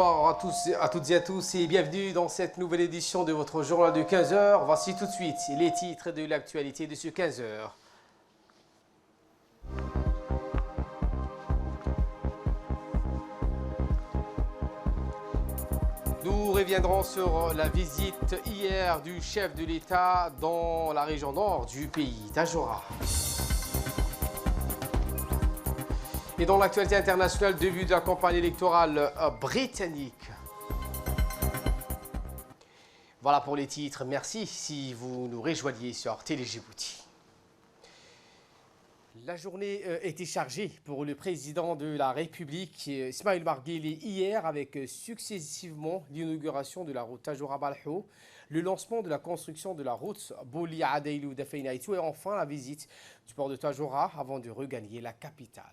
bonsoir à toutes et à tous et bienvenue dans cette nouvelle édition de votre journal de 15 heures. Voici tout de suite les titres de l'actualité de ce 15 heures. Nous reviendrons sur la visite hier du chef de l'État dans la région nord du pays, Tadjoura. Et dans l'actualité internationale, début de la campagne électorale britannique. Voilà pour les titres. Merci si vous nous rejoignez sur Télé Djibouti. La journée était chargée pour le président de la République, Ismaël Margueli, hier avec successivement l'inauguration de la route Tadjoura-Balho, le lancement de la construction de la route Boli-Adeilou-Dafeinaïtou et enfin la visite du port de Tadjoura avant de regagner la capitale.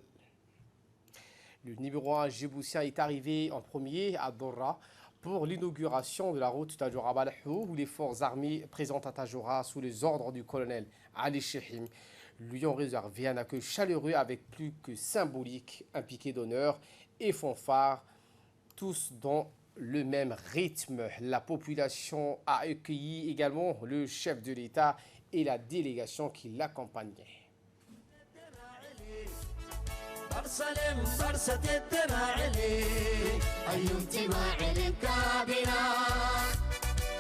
Le numéro 1 djiboutien est arrivé en premier à Dora pour l'inauguration de la route Tadjoura-Balho où les forces armées présentes à Tadjoura sous les ordres du colonel Ali Chehim lui ont réservé un accueil chaleureux avec plus que symbolique, un piquet d'honneur et fanfare, tous dans le même rythme. La population a accueilli également le chef de l'État et la délégation qui l'accompagnait. برسلم برسة الدراعلي أيومتي ما علن كابنا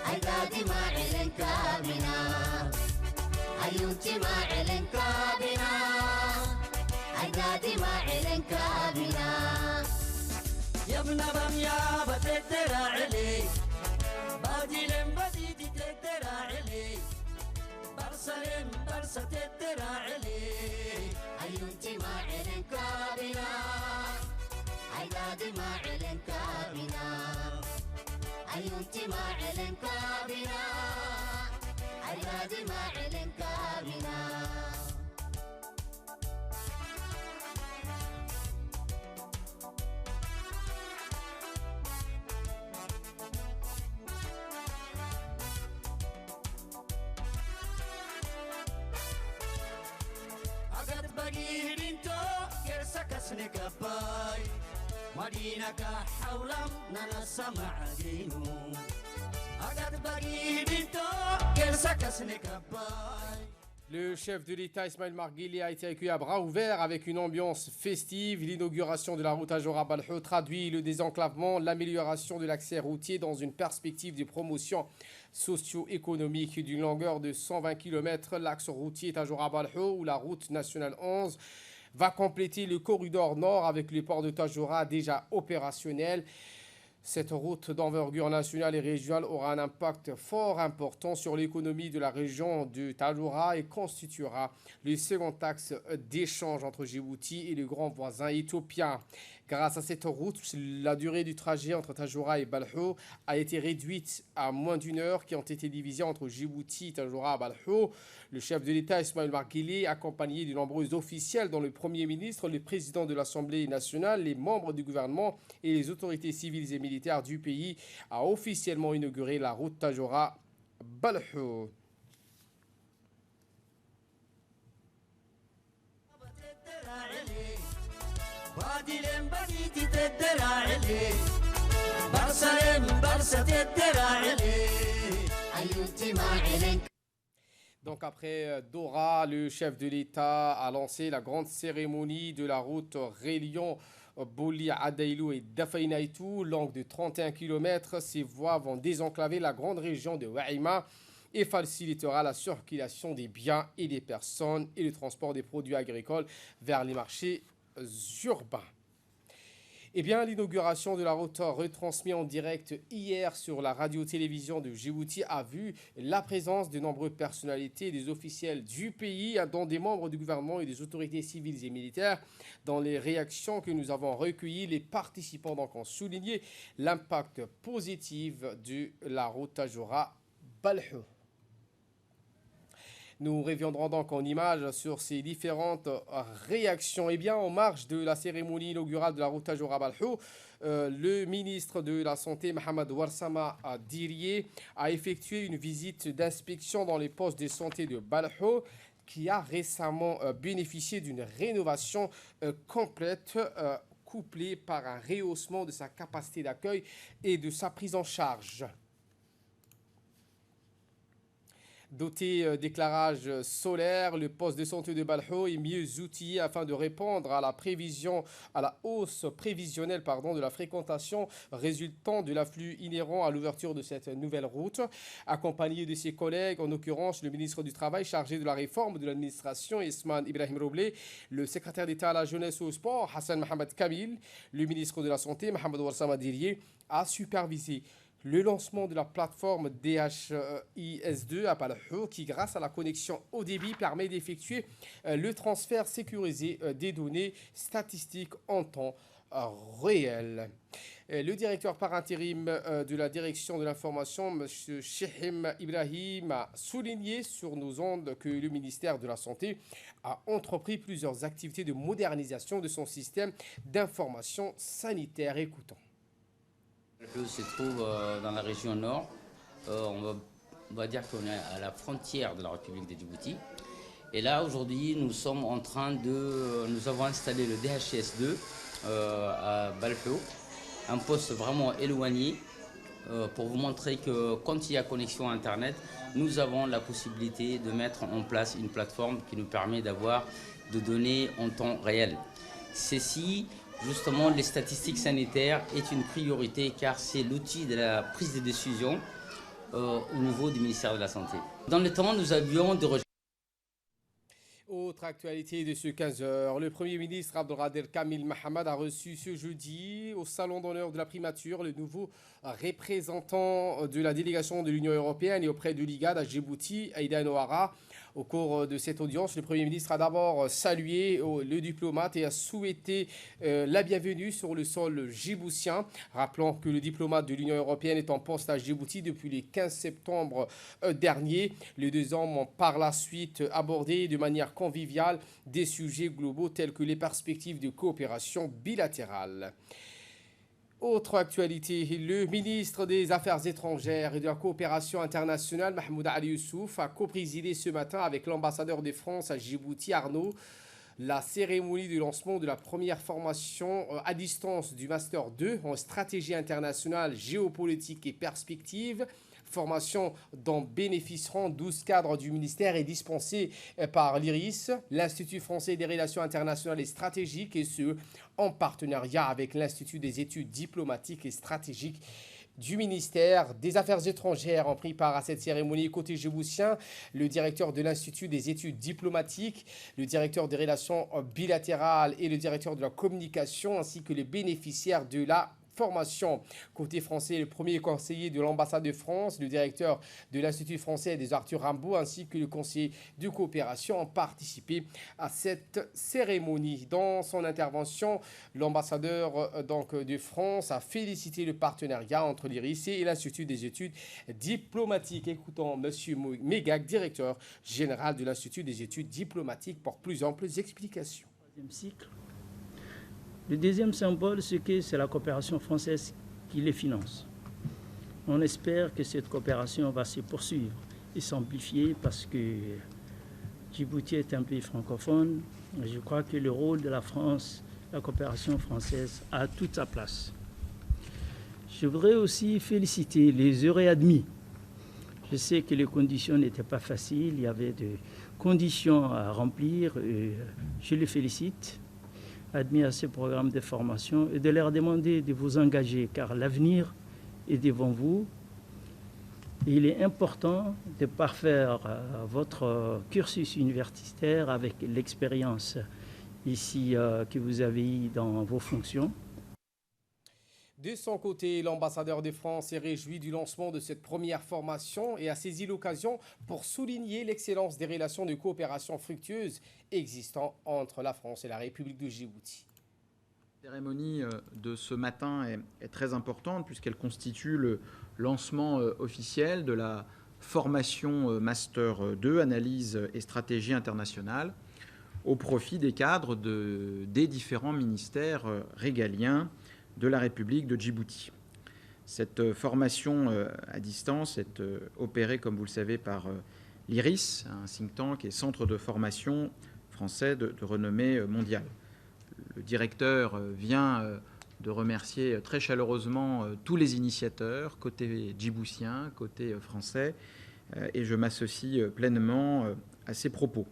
عدادي ما علن كابنا أيومتي ما علن كابنا عدادي ما علن كابنا يا ابن رميا بتدراعلي بادي لم بديدي تدراعلي برسلم برسة الدراعلي أيومتي ما علن كابنا عدادي ما علن كابنا أيومتي ما علن كابنا عدادي ما علن كابنا سنكباي مدينك حولم ننسمع دينو أقد بقي بنتو كرسك سنكباي. Le chef de l'État Ismaël Margueli a été accueilli à bras ouverts avec une ambiance festive. L'inauguration de la route Tadjoura-Balho traduit le désenclavement, l'amélioration de l'accès routier dans une perspective de promotion socio-économique d'une longueur de 120 km. L'axe routier Tadjoura-Balho ou la route nationale 11 va compléter le corridor nord avec le port de Tadjoura déjà opérationnel. Cette route d'envergure nationale et régionale aura un impact fort important sur l'économie de la région de Tadjoura et constituera le second axe d'échange entre Djibouti et le grand voisin éthiopien. Grâce à cette route, la durée du trajet entre Tadjoura et Balho a été réduite à moins d'une heure qui ont été divisées entre Djibouti, Tadjoura et Balho. Le chef de l'État Ismaël Margueli, accompagné de nombreux officiels dont le Premier ministre, le président de l'Assemblée nationale, les membres du gouvernement et les autorités civiles et militaires du pays, a officiellement inauguré la route Tadjoura-Balho. Donc après Dora, le chef de l'État a lancé la grande cérémonie de la route reliant Boli, Adeilou et Dafeinaïtou, longue de 31 km. Ces voies vont désenclaver la grande région de Waima et facilitera la circulation des biens et des personnes et le transport des produits agricoles vers les marchés urbains. Eh bien, l'inauguration de la route retransmise en direct hier sur la radio-télévision de Djibouti a vu la présence de nombreuses personnalités et des officiels du pays, dont des membres du gouvernement et des autorités civiles et militaires. Dans les réactions que nous avons recueillies, les participants donc ont souligné l'impact positif de la route Tadjoura-Balho. Nous reviendrons donc en images sur ces différentes réactions. Eh bien, en marge de la cérémonie inaugurale de la route Tadjoura-Balho, le ministre de la Santé, Mohamed Warsama Diriye, a effectué une visite d'inspection dans les postes de santé de Balho, qui a récemment bénéficié d'une rénovation complète couplé par un rehaussement de sa capacité d'accueil et de sa prise en charge. Doté d'éclairage solaire, le poste de santé de Balho est mieux outillé afin de répondre à la hausse prévisionnelle de la fréquentation résultant de l'afflux inhérent à l'ouverture de cette nouvelle route. Accompagné de ses collègues, en l'occurrence le ministre du Travail chargé de la réforme de l'administration, Isman Ibrahim Roblé, le secrétaire d'État à la jeunesse et au sport, Hassan Mohamed Kamil, le ministre de la Santé, Mohamed Ouassama Dirié, a supervisé le lancement de la plateforme DHIS2 à Balho qui, grâce à la connexion haut débit, permet d'effectuer le transfert sécurisé des données statistiques en temps réel. Le directeur par intérim de la direction de l'information, M. Chehim Ibrahim, a souligné sur nos ondes que le ministère de la Santé a entrepris plusieurs activités de modernisation de son système d'information sanitaire. Écoutons. Le se trouve dans la région nord. On va dire qu'on est à la frontière de la République de Djibouti. Et là, aujourd'hui, nous avons installé le DHIS2 à Balho, un poste vraiment éloigné, pour vous montrer que quand il y a connexion Internet, nous avons la possibilité de mettre en place une plateforme qui nous permet d'avoir des données en temps réel. Ceci, justement, les statistiques sanitaires est une priorité car c'est l'outil de la prise de décision au niveau du ministère de la Santé. Dans le temps, nous avions des recherches. Autre actualité de ce 15h, le Premier ministre Abdelkader Kamil Mahamad a reçu ce jeudi au Salon d'honneur de la primature le nouveau représentant de la délégation de l'Union européenne et auprès de l'IGAD à Djibouti, Aïdan Ouara. Au cours de cette audience, le Premier ministre a d'abord salué le diplomate et a souhaité la bienvenue sur le sol djiboutien. Rappelons que le diplomate de l'Union européenne est en poste à Djibouti depuis le 15 septembre dernier. Les deux hommes ont par la suite abordé de manière conviviale des sujets globaux tels que les perspectives de coopération bilatérale. Autre actualité, le ministre des Affaires étrangères et de la coopération internationale, Mahmoud Ali Youssouf, a coprésidé ce matin avec l'ambassadeur de France à Djibouti, Arnaud, la cérémonie de lancement de la première formation à distance du Master 2 en stratégie internationale, géopolitique et perspective. Formation dont bénéficieront 12 cadres du ministère et dispensée par l'IRIS, l'Institut français des relations internationales et stratégiques, et ce, en partenariat avec l'Institut des études diplomatiques et stratégiques du ministère des Affaires étrangères. Ont pris part à cette cérémonie côté djiboutien le directeur de l'Institut des études diplomatiques, le directeur des relations bilatérales et le directeur de la communication, ainsi que les bénéficiaires de la formation. Côté français, le premier conseiller de l'ambassade de France, le directeur de l'Institut français des Arthur Rimbaud, ainsi que le conseiller de coopération ont participé à cette cérémonie. Dans son intervention, l'ambassadeur de France a félicité le partenariat entre l'IRIS et l'Institut des études diplomatiques. Écoutons M. Megak, directeur général de l'Institut des études diplomatiques, pour plus amples explications. Troisième cycle. Le deuxième symbole, c'est la coopération française qui les finance. On espère que cette coopération va se poursuivre et s'amplifier parce que Djibouti est un pays francophone. Et je crois que le rôle de la France, la coopération française, a toute sa place. Je voudrais aussi féliciter les heureux admis. Je sais que les conditions n'étaient pas faciles, il y avait des conditions à remplir. Et je les félicite, admis à ce programme de formation, et de leur demander de vous engager, car l'avenir est devant vous. Et il est important de parfaire votre cursus universitaire avec l'expérience ici que vous avez eue dans vos fonctions. De son côté, l'ambassadeur de France s'est réjoui du lancement de cette première formation et a saisi l'occasion pour souligner l'excellence des relations de coopération fructueuses existant entre la France et la République de Djibouti. La cérémonie de ce matin est très importante puisqu'elle constitue le lancement officiel de la formation Master 2, Analyse et Stratégie internationale, au profit des cadres des différents ministères régaliens de la République de Djibouti. Cette formation à distance est opérée, comme vous le savez, par l'IRIS, un think tank et centre de formation français de renommée mondiale. le directeur vient de remercier très chaleureusement tous les initiateurs, côté djiboutien, côté français, et je m'associe pleinement à ces propos.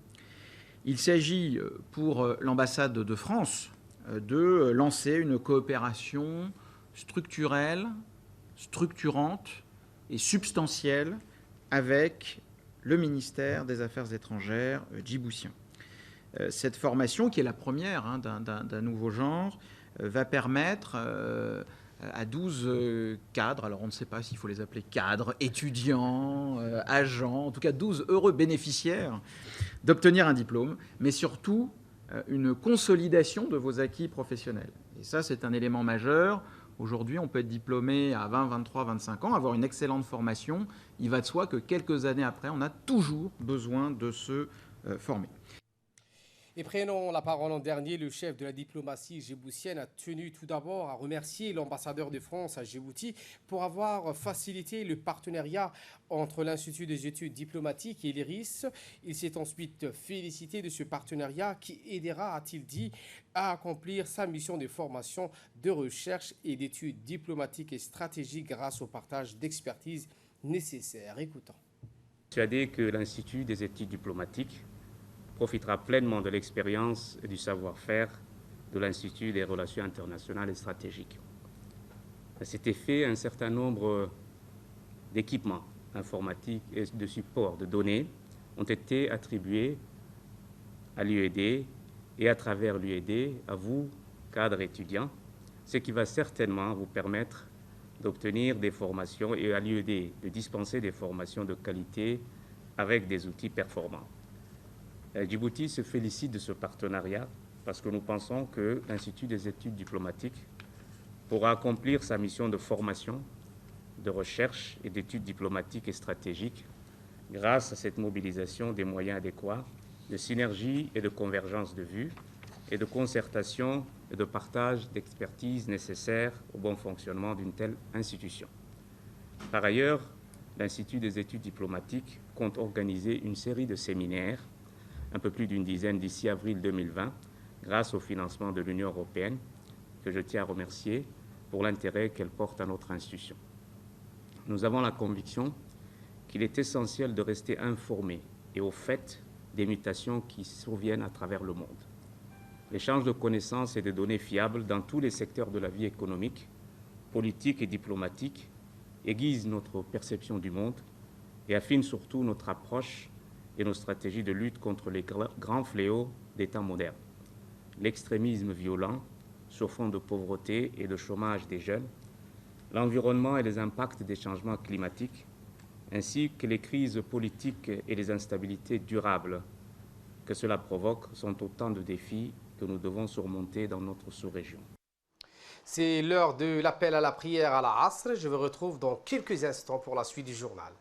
Il s'agit pour l'ambassade de France de lancer une coopération structurelle, structurante et substantielle avec le ministère des Affaires étrangères djiboutien. Cette formation, qui est la première d'un nouveau genre, va permettre à 12 cadres, alors on ne sait pas s'il faut les appeler cadres, étudiants, agents, en tout cas 12 heureux bénéficiaires, d'obtenir un diplôme, mais surtout une consolidation de vos acquis professionnels. Et ça, c'est un élément majeur. Aujourd'hui, on peut être diplômé à 20, 23, 25 ans, avoir une excellente formation. Il va de soi que quelques années après, on a toujours besoin de se former. Et prenons la parole en dernier, le chef de la diplomatie djiboutienne a tenu tout d'abord à remercier l'ambassadeur de France à Djibouti pour avoir facilité le partenariat entre l'Institut des études diplomatiques et l'IRIS. Il s'est ensuite félicité de ce partenariat qui aidera, a-t-il dit, à accomplir sa mission de formation, de recherche et d'études diplomatiques et stratégiques grâce au partage d'expertise nécessaires. Écoutons. Persuadé que l'Institut des études diplomatiques profitera pleinement de l'expérience et du savoir-faire de l'Institut des relations internationales et stratégiques. À cet effet, un certain nombre d'équipements informatiques et de supports de données ont été attribués à l'UED et à travers l'UED à vous, cadres étudiants, ce qui va certainement vous permettre d'obtenir des formations et à l'UED de dispenser des formations de qualité avec des outils performants. Djibouti se félicite de ce partenariat parce que nous pensons que l'Institut des études diplomatiques pourra accomplir sa mission de formation, de recherche et d'études diplomatiques et stratégiques grâce à cette mobilisation des moyens adéquats, de synergie et de convergence de vues et de concertation et de partage d'expertise nécessaires au bon fonctionnement d'une telle institution. Par ailleurs, l'Institut des études diplomatiques compte organiser une série de séminaires, un peu plus d'une dizaine d'ici avril 2020, grâce au financement de l'Union européenne, que je tiens à remercier pour l'intérêt qu'elle porte à notre institution. Nous avons la conviction qu'il est essentiel de rester informé et au fait des mutations qui surviennent à travers le monde. L'échange de connaissances et de données fiables dans tous les secteurs de la vie économique, politique et diplomatique aiguise notre perception du monde et affine surtout notre approche et nos stratégies de lutte contre les grands fléaux des temps modernes. L'extrémisme violent sur fond de pauvreté et de chômage des jeunes, l'environnement et les impacts des changements climatiques, ainsi que les crises politiques et les instabilités durables que cela provoque sont autant de défis que nous devons surmonter dans notre sous-région. C'est l'heure de l'appel à la prière à la Asr. Je vous retrouve dans quelques instants pour la suite du journal.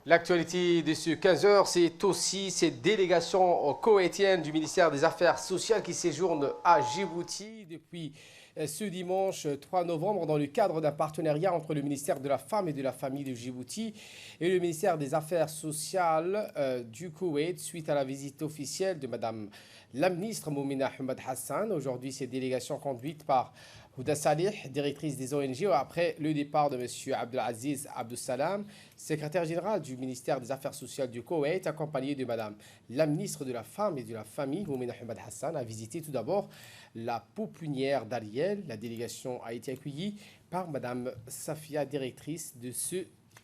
L'actualité de ce 15h, c'est aussi cette délégation koweïtienne du ministère des Affaires sociales qui séjourne à Djibouti depuis ce dimanche 3 novembre dans le cadre d'un partenariat entre le ministère de la Femme et de la Famille de Djibouti et le ministère des Affaires sociales du Koweït suite à la visite officielle de Madame la ministre Moumina Ahmed Hassan. Aujourd'hui, cette délégation conduite par Houda Salih, directrice des ONG, après le départ de M. Abdelaziz Abdussalam, secrétaire général du ministère des Affaires sociales du Koweït, accompagné de Madame la ministre de la Femme et de la Famille, Moumina Ahmed Hassan, a visité tout d'abord la pouponnière d'Ariel. La délégation a été accueillie par Madame Safia, directrice de ce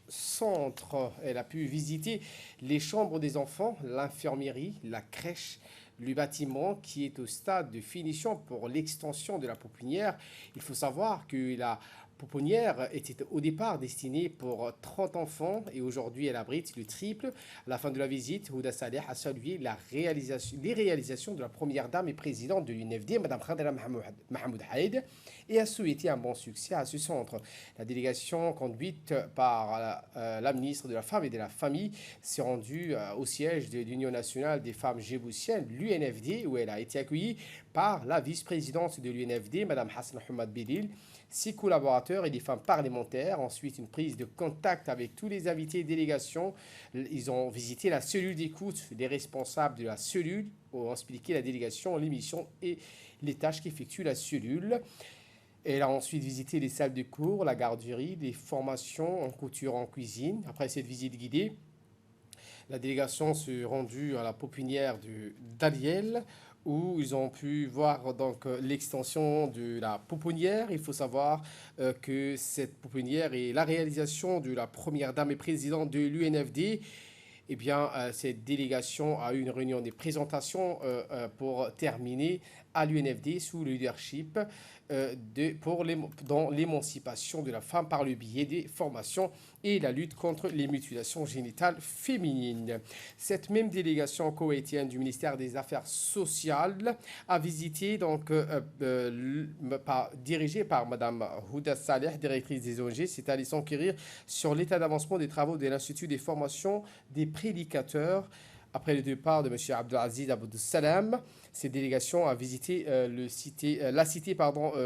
centre. Elle a pu visiter les chambres des enfants, l'infirmerie, la crèche, le bâtiment qui est au stade de finition pour l'extension de la pouponnière. Il faut savoir que la pouponnière était au départ destinée pour 30 enfants et aujourd'hui elle abrite le triple. À la fin de la visite, Houda Saleh a salué les réalisations de la première dame et présidente de l'UNFD, Mme Khadra Mahmoud Haïd, et a souhaité un bon succès à ce centre. La délégation conduite par la ministre de la Femme et de la Famille s'est rendue au siège de l'Union nationale des femmes djiboutiennes, l'UNFD, où elle a été accueillie par la vice-présidente de l'UNFD, Mme Hassan Hamad Bedil. ses collaborateurs et des femmes parlementaires. Ensuite, une prise de contact avec tous les invités et délégations. Ils ont visité la cellule d'écoute des responsables de la cellule pour expliquer la délégation, les missions et les tâches qu'effectue la cellule. Elle a ensuite visité les salles de cours, la garderie, les formations en couture, en cuisine. Après cette visite guidée, la délégation s'est rendue à la pouponnière d'Ariel, où ils ont pu voir donc l'extension de la pouponnière. Il faut savoir que cette pouponnière est la réalisation de la première dame et présidente de l'UNFD. Eh bien, cette délégation a eu une réunion de présentation pour terminer à l'UNFD sous le leadership dans l'émancipation de la femme par le biais des formations et la lutte contre les mutilations génitales féminines. Cette même délégation koweïtienne du ministère des Affaires sociales a visité, donc, dirigée par Mme Houda Saleh, directrice des ONG, s'est allée s'enquérir sur l'état d'avancement des travaux de l'Institut des formations des prédicateurs. Après le départ de M. Abdelaziz Abdou Salam, cette délégation a visité la cité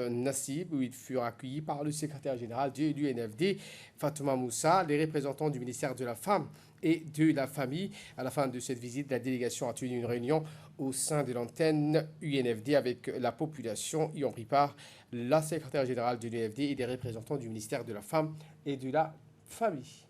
Nassib, où ils furent accueillis par le secrétaire général de l'UNFD, Fatouma Moussa, les représentants du ministère de la Femme et de la Famille. À la fin de cette visite, la délégation a tenu une réunion au sein de l'antenne UNFD avec la population, y ont pris part la secrétaire générale de l'UNFD et des représentants du ministère de la Femme et de la Famille.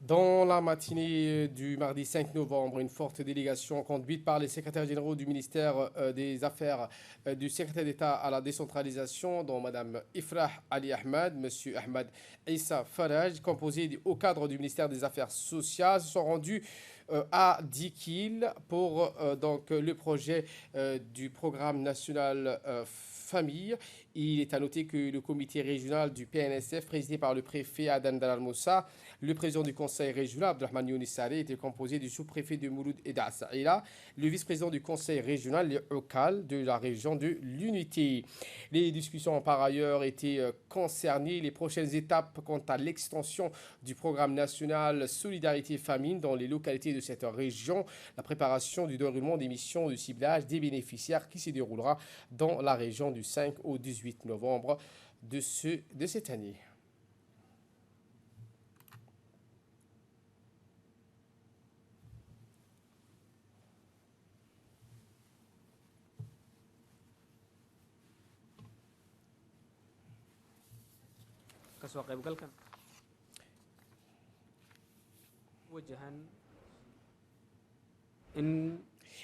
Dans la matinée du mardi 5 novembre, une forte délégation conduite par les secrétaires généraux du ministère des Affaires du secrétaire d'État à la décentralisation, dont Mme Ifrah Ali Ahmed, M. Ahmed Issa Faraj, composé au cadre du ministère des Affaires sociales, se sont rendus à Dikil pour donc, le projet du programme national famille. Il est à noter que le comité régional du PNSF, présidé par le préfet Adan Dalal Moussa, le président du conseil régional, Abdelrahman Younis Saleh, était composé du sous-préfet de Mouloud et d'Assaïla, le vice-président du conseil régional, le Okal, de la région de l'Unité. Les discussions ont par ailleurs été concernées les prochaines étapes quant à l'extension du programme national Solidarité Famine dans les localités de cette région, la préparation du déroulement des missions de ciblage des bénéficiaires qui se déroulera dans la région du 5 au 18 novembre de cette année. kasoo qaybgalkan wajahan in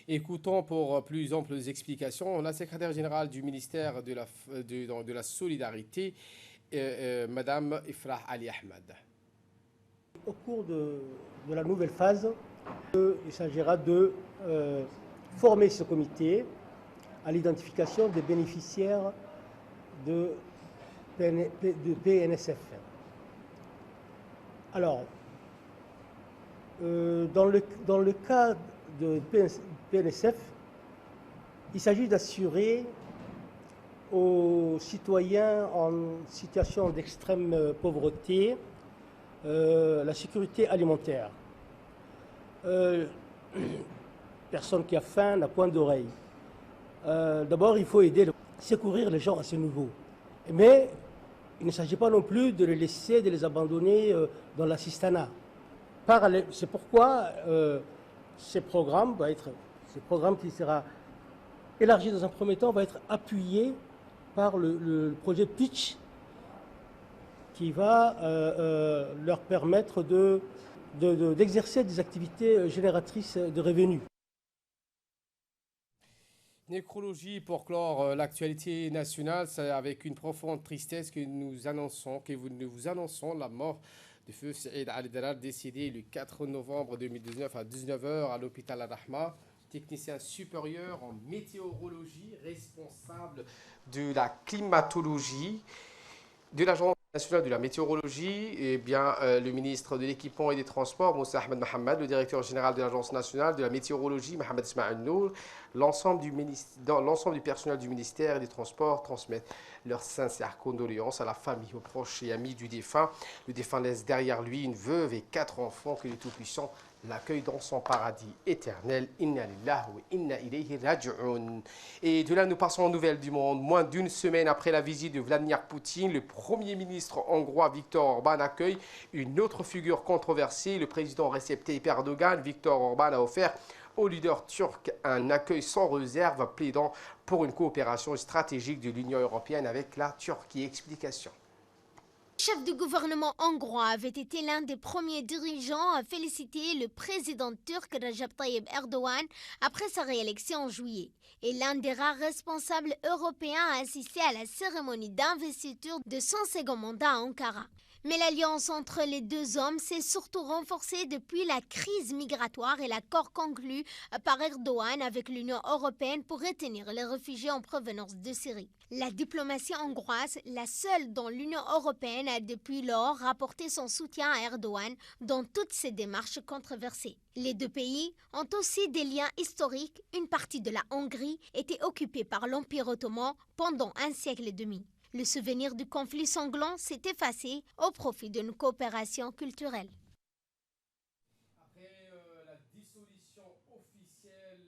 Écoutons pour plus amples explications la secrétaire générale du ministère de la Solidarité, Mme Ifrah Ali Ahmed. Au cours de la nouvelle phase, il s'agira de former ce comité à l'identification des bénéficiaires de PNSF. Alors, dans le cas de PNSF, il s'agit d'assurer aux citoyens en situation d'extrême pauvreté la sécurité alimentaire. Personne qui a faim n'a point d'oreille. D'abord, il faut aider, secourir les gens à ce niveau. Mais il ne s'agit pas non plus de les laisser, de les abandonner dans l'assistanat. C'est pourquoi ce programme qui sera élargi dans un premier temps va être appuyé par le projet Pitch qui va leur permettre d'exercer des activités génératrices de revenus. Nécrologie pour clore l'actualité nationale, c'est avec une profonde tristesse que nous vous annonçons la mort de feu Saïd Ali Dalal, décédé le 4 novembre 2019 à 19h à l'hôpital Al-Rahma, technicien supérieur en météorologie, responsable de la climatologie de l'agence National de la météorologie, et bien le ministre de l'équipement et des transports, Moussa Ahmed Mohamed, le directeur général de l'agence nationale de la météorologie, Mohamed Ismail Nour, l'ensemble du personnel du ministère et des transports transmettent leurs sincères condoléances à la famille, aux proches et amis du défunt. Le défunt laisse derrière lui une veuve et 4 enfants que le Tout-Puissant l'accueille dans son paradis éternel. Inna lillahi wa inna ilayhi raji'un. Et de là, nous passons aux nouvelles du monde. Moins d'une semaine après la visite de Vladimir Poutine, le Premier ministre hongrois Viktor Orban accueille une autre figure controversée, le président Recep Tayyip Erdogan. Viktor Orban a offert au leader turc un accueil sans réserve, plaidant pour une coopération stratégique de l'Union européenne avec la Turquie. Explication. Le chef du gouvernement hongrois avait été l'un des premiers dirigeants à féliciter le président turc Recep Tayyip Erdogan après sa réélection en juillet et l'un des rares responsables européens à assister à la cérémonie d'investiture de son second mandat à Ankara. Mais l'alliance entre les deux hommes s'est surtout renforcée depuis la crise migratoire et l'accord conclu par Erdogan avec l'Union européenne pour retenir les réfugiés en provenance de Syrie. La diplomatie hongroise, la seule dont l'Union européenne a depuis lors rapporté son soutien à Erdogan dans toutes ses démarches controversées. Les deux pays ont aussi des liens historiques. Une partie de la Hongrie était occupée par l'Empire ottoman pendant un siècle et demi. Le souvenir du conflit sanglant s'est effacé au profit d'une coopération culturelle. Après la dissolution officielle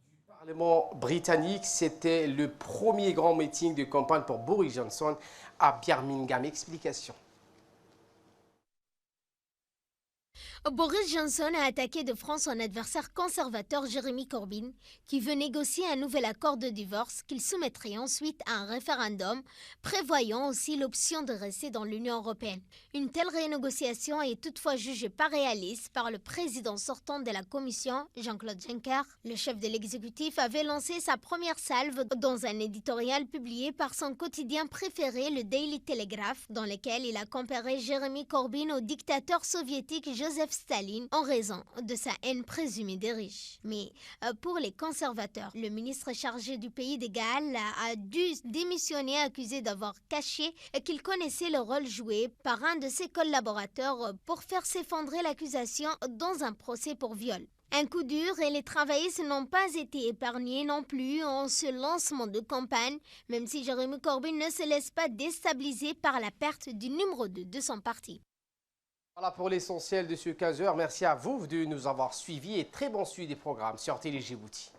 du Parlement britannique, c'était le premier grand meeting de campagne pour Boris Johnson à Birmingham. Explication. Boris Johnson a attaqué de front son adversaire conservateur Jeremy Corbyn, qui veut négocier un nouvel accord de divorce qu'il soumettrait ensuite à un référendum, prévoyant aussi l'option de rester dans l'Union européenne. Une telle renégociation est toutefois jugée pas réaliste par le président sortant de la Commission, Jean-Claude Juncker. Le chef de l'exécutif avait lancé sa première salve dans un éditorial publié par son quotidien préféré, le Daily Telegraph, dans lequel il a comparé Jeremy Corbyn au dictateur soviétique Joseph Staline en raison de sa haine présumée des riches. Mais pour les conservateurs, le ministre chargé du pays de Galles a dû démissionner accusé d'avoir caché qu'il connaissait le rôle joué par un de ses collaborateurs pour faire s'effondrer l'accusation dans un procès pour viol. Un coup dur et les travaillistes n'ont pas été épargnés non plus en ce lancement de campagne, même si Jeremy Corbyn ne se laisse pas déstabiliser par la perte du numéro 2 de son parti. Voilà pour l'essentiel de ce 15h. Merci à vous de nous avoir suivis et très bon suivi des programmes sur Télé Djibouti.